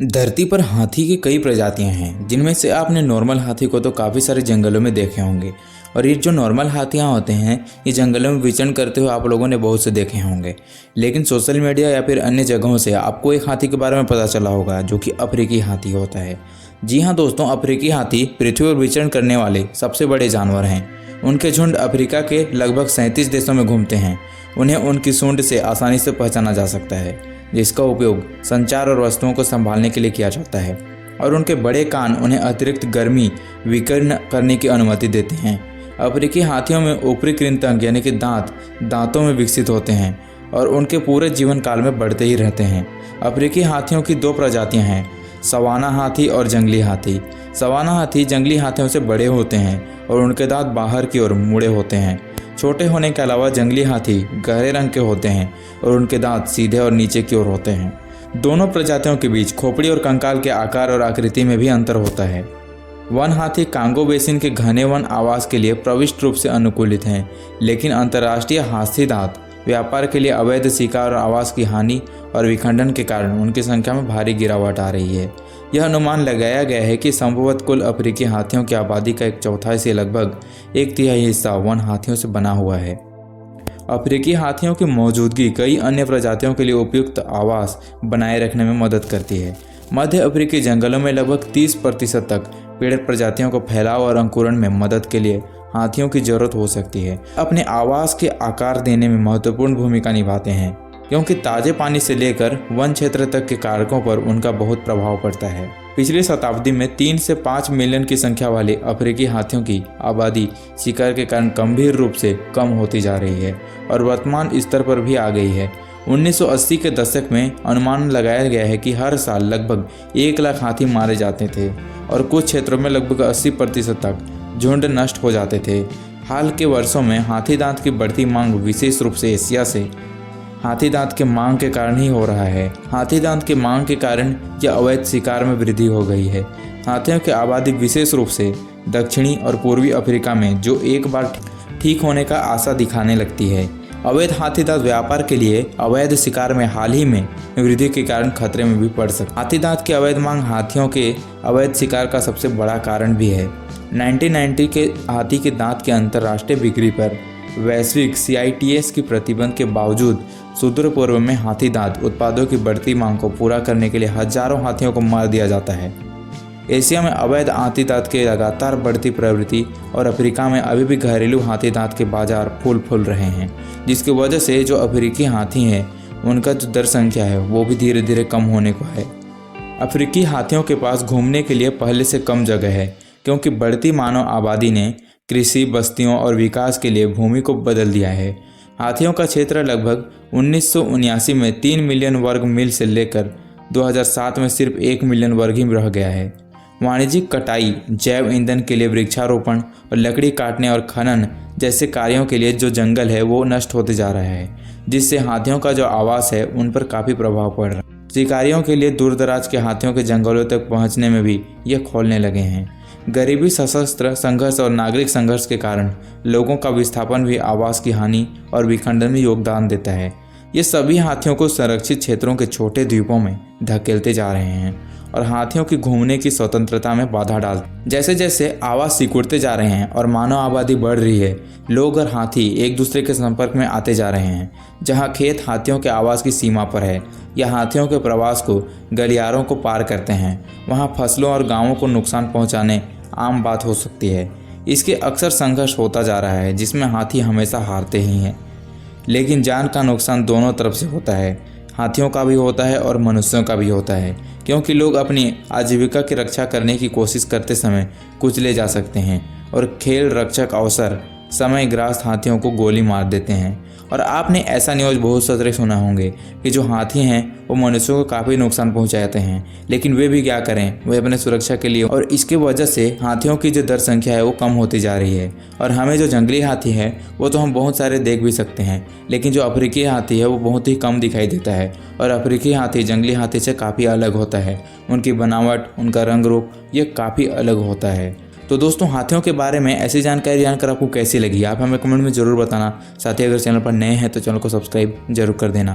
धरती पर हाथी की कई प्रजातियां हैं, जिनमें से आपने नॉर्मल हाथी को तो काफ़ी सारे जंगलों में देखे होंगे। और ये जो नॉर्मल हाथियां होते हैं, ये जंगलों में विचरण करते हुए आप लोगों ने बहुत से देखे होंगे। लेकिन सोशल मीडिया या फिर अन्य जगहों से आपको एक हाथी के बारे में पता चला होगा, जो कि अफ्रीकी हाथी होता है। जी हाँ दोस्तों, अफ्रीकी हाथी पृथ्वी पर विचरण करने वाले सबसे बड़े जानवर हैं। उनके झुंड अफ्रीका के लगभग 37 देशों में घूमते हैं। उन्हें उनकी सूंड से आसानी से पहचाना जा सकता है, जिसका उपयोग संचार और वस्तुओं को संभालने के लिए किया जाता है। और उनके बड़े कान उन्हें अतिरिक्त गर्मी विकीर्ण करने की अनुमति देते हैं। अफ्रीकी हाथियों में ऊपरी कृंतक यानी कि दांतों में विकसित होते हैं और उनके पूरे जीवन काल में बढ़ते ही रहते हैं। अफ्रीकी हाथियों की दो प्रजातियां हैं, सवाना हाथी और जंगली हाथी। सवाना हाथी जंगली हाथियों से बड़े होते हैं और उनके दांत बाहर की ओर मुड़े होते हैं। छोटे होने के अलावा जंगली हाथी गहरे रंग के होते हैं और उनके दांत सीधे और नीचे की ओर होते हैं। दोनों प्रजातियों के बीच खोपड़ी और कंकाल के आकार और आकृति में भी अंतर होता है। वन हाथी कांगो बेसिन के घने वन आवास के लिए प्रविष्ट रूप से अनुकूलित हैं, लेकिन अंतर्राष्ट्रीय हाथी दांत व्यापार के लिए अवैध शिकार और आवास की हानि और विखंडन के कारण उनकी संख्या में भारी गिरावट आ रही है। यह अनुमान लगाया गया है कि संभवतः कुल अफ्रीकी हाथियों की आबादी का 1/4 से लगभग 1/3 हिस्सा वन हाथियों से बना हुआ है। अफ्रीकी हाथियों की मौजूदगी कई अन्य प्रजातियों के लिए उपयुक्त आवास बनाए रखने में मदद करती है। मध्य अफ्रीकी जंगलों में लगभग 30% तक पेड़ प्रजातियों को फैलाव और अंकुरण में मदद के लिए हाथियों की जरूरत हो सकती है। अपने आवास के आकार देने में महत्वपूर्ण भूमिका निभाते हैं, क्योंकि ताजे पानी से लेकर वन क्षेत्र तक के कारकों पर उनका बहुत प्रभाव पड़ता है। पिछली शताब्दी में 3 से 5 मिलियन की संख्या वाले अफ्रीकी हाथियों की आबादी शिकार के कारण गंभीर रूप से कम होती जा रही है और वर्तमान स्तर पर भी आ गई है। 1980 के दशक में अनुमान लगाया गया है कि हर साल लगभग 1 लाख हाथी मारे जाते थे और कुछ क्षेत्रों में लगभग 80% तक झुंड नष्ट हो जाते थे। हाल के वर्षों में हाथी दांत की बढ़ती मांग विशेष रूप से एशिया से हाथी दांत के मांग के कारण ही हो रहा है। हाथी दांत के मांग के कारण यह अवैध शिकार में वृद्धि हो गई है। हाथियों की आबादी विशेष रूप से दक्षिणी और पूर्वी अफ्रीका में जो एक बार ठीक होने का आशा दिखाने लगती है। अवैध हाथी दांत व्यापार के लिए अवैध शिकार में हाल ही में वृद्धि के कारण खतरे में भी पड़ सकती है। हाथी दांत की अवैध मांग हाथियों के अवैध शिकार का सबसे बड़ा कारण भी है। 1990 के हाथी के दांत के अंतर्राष्ट्रीय बिक्री पर वैश्विक CITES की प्रतिबंध के बावजूद सुदूर पूर्व में हाथी दांत उत्पादों की बढ़ती मांग को पूरा करने के लिए हजारों हाथियों को मार दिया जाता है। एशिया में अवैध हाथी दांत की लगातार बढ़ती प्रवृत्ति और अफ्रीका में अभी भी घरेलू हाथी दांत के बाजार फूल रहे हैं, जिसकी वजह से जो अफ्रीकी हाथी हैं उनका जो दर संख्या है वो भी धीरे धीरे कम होने को है। अफ्रीकी हाथियों के पास घूमने के लिए पहले से कम जगह है, क्योंकि बढ़ती मानव आबादी ने कृषि, बस्तियों और विकास के लिए भूमि को बदल दिया है। हाथियों का क्षेत्र लगभग 1979 में 3 मिलियन वर्ग मील से लेकर 2007 में सिर्फ 1 मिलियन वर्ग ही रह गया है। वाणिज्यिक कटाई, जैव ईंधन के लिए वृक्षारोपण और लकड़ी काटने और खनन जैसे कार्यों के लिए जो जंगल है वो नष्ट होते जा रहा है, जिससे हाथियों का जो आवास है उन पर काफ़ी प्रभाव पड़ रहा है। शिकारियों के लिए दूर दराज के हाथियों के जंगलों तक पहुंचने में भी ये खोलने लगे हैं। गरीबी, सशस्त्र संघर्ष और नागरिक संघर्ष के कारण लोगों का विस्थापन भी आवास की हानि और विखंडन में योगदान देता है। ये सभी हाथियों को संरक्षित क्षेत्रों के छोटे द्वीपों में धकेलते जा रहे हैं और हाथियों की घूमने की स्वतंत्रता में बाधा डालते। जैसे जैसे आवास सिकुड़ते जा रहे हैं और मानव आबादी बढ़ रही है, लोग और हाथी एक दूसरे के संपर्क में आते जा रहे हैं। जहाँ खेत हाथियों के आवास की सीमा पर है या हाथियों के प्रवास को गलियारों को पार करते हैं, वहाँ फसलों और गांवों को नुकसान पहुँचाने आम बात हो सकती है। इसके अक्सर संघर्ष होता जा रहा है, जिसमें हाथी हमेशा हारते ही हैं। लेकिन जान का नुकसान दोनों तरफ से होता है, हाथियों का भी होता है और मनुष्यों का भी होता है, क्योंकि लोग अपनी आजीविका की रक्षा करने की कोशिश करते समय कुचले जा सकते हैं और खेल रक्षक अवसर समय ग्रास्त हाथियों को गोली मार देते हैं। और आपने ऐसा न्यूज़ बहुत सारे सुना होंगे कि जो हाथी हैं वो मनुष्यों को काफ़ी नुकसान पहुंचाते हैं, लेकिन वे भी क्या करें, वे अपने सुरक्षा के लिए। और इसके वजह से हाथियों की जो दर संख्या है वो कम होती जा रही है। और हमें जो जंगली हाथी है वो तो हम बहुत सारे देख भी सकते हैं, लेकिन जो अफ्रीकी हाथी है वो बहुत ही कम दिखाई देता है। और अफ्रीकी हाथी जंगली हाथी से काफ़ी अलग होता है, उनकी बनावट, उनका रंग रूप ये काफ़ी अलग होता है। तो दोस्तों, हाथियों के बारे में ऐसी जानकारी जानकर आपको कैसी लगी, आप हमें कमेंट में ज़रूर बताना। साथ ही अगर चैनल पर नए हैं तो चैनल को सब्सक्राइब जरूर कर देना।